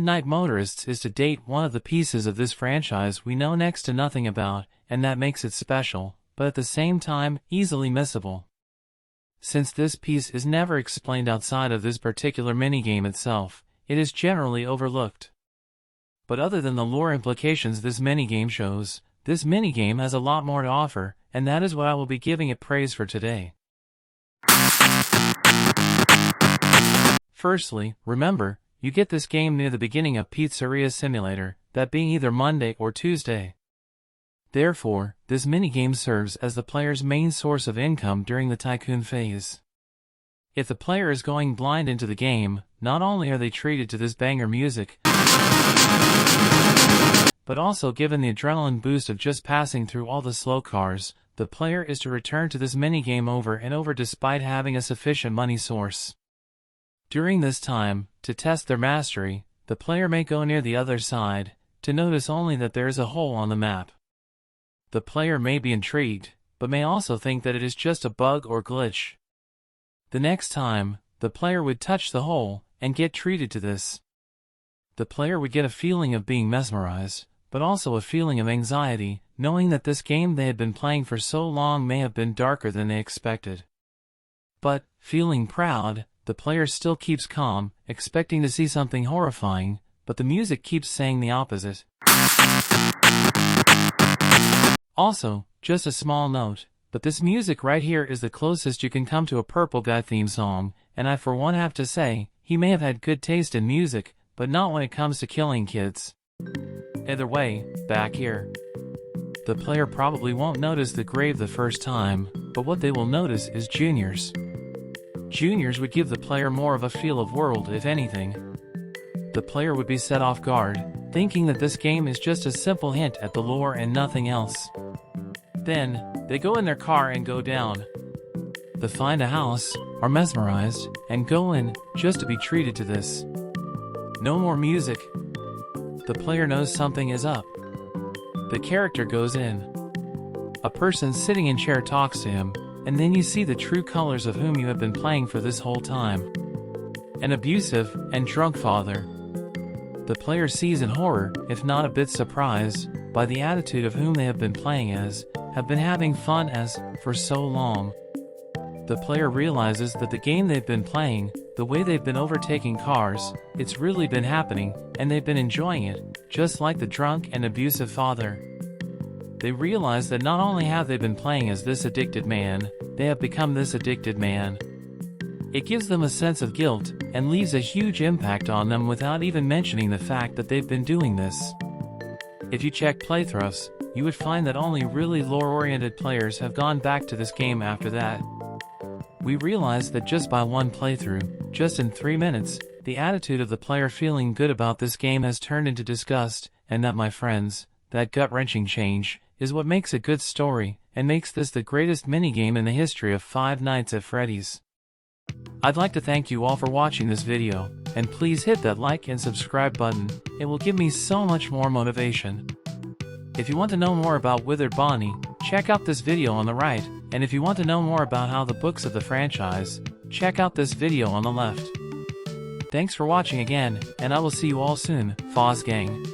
Midnight Motorists is to date one of the pieces of this franchise we know next to nothing about, and that makes it special, but at the same time, easily missable. Since this piece is never explained outside of this particular minigame itself, it is generally overlooked. But other than the lore implications this minigame shows, this minigame has a lot more to offer, and that is what I will be giving it praise for today. Firstly, remember, you get this game near the beginning of Pizzeria Simulator, that being either Monday or Tuesday. Therefore, this minigame serves as the player's main source of income during the tycoon phase. If the player is going blind into the game, not only are they treated to this banger music, but also given the adrenaline boost of just passing through all the slow cars, the player is to return to this minigame over and over despite having a sufficient money source. During this time, to test their mastery, the player may go near the other side, to notice only that there is a hole on the map. The player may be intrigued, but may also think that it is just a bug or glitch. The next time, the player would touch the hole, and get treated to this. The player would get a feeling of being mesmerized, but also a feeling of anxiety, knowing that this game they had been playing for so long may have been darker than they expected. But, feeling proud, the player still keeps calm, expecting to see something horrifying, but the music keeps saying the opposite. Also, just a small note, but this music right here is the closest you can come to a Purple Guy theme song, and I for one have to say, he may have had good taste in music, but not when it comes to killing kids. Either way, back here. The player probably won't notice the grave the first time, but what they will notice is juniors. Juniors would give the player more of a feel of world if anything. The player would be set off guard, thinking that this game is just a simple hint at the lore and nothing else. Then, they go in their car and go down. They find a house, are mesmerized, and go in, just to be treated to this. No more music. The player knows something is up. The character goes in. A person sitting in chair talks to him, and then you see the true colors of whom you have been playing for this whole time. An abusive and drunk father. The player sees in horror, if not a bit surprised, by the attitude of whom they have been playing as, have been having fun as, for so long. The player realizes that the game they've been playing, the way they've been overtaking cars, it's really been happening, and they've been enjoying it, just like the drunk and abusive father. They realize that not only have they been playing as this addicted man, they have become this addicted man. It gives them a sense of guilt, and leaves a huge impact on them without even mentioning the fact that they've been doing this. If you check playthroughs, you would find that only really lore-oriented players have gone back to this game after that. We realize that just by one playthrough, just in 3 minutes, the attitude of the player feeling good about this game has turned into disgust, and that, my friends, that gut-wrenching change, is what makes a good story, and makes this the greatest minigame in the history of Five Nights at Freddy's. I'd like to thank you all for watching this video, and please hit that like and subscribe button, it will give me so much more motivation. If you want to know more about Withered Bonnie, check out this video on the right, and if you want to know more about how the books of the franchise, check out this video on the left. Thanks for watching again, and I will see you all soon, Foz Gang.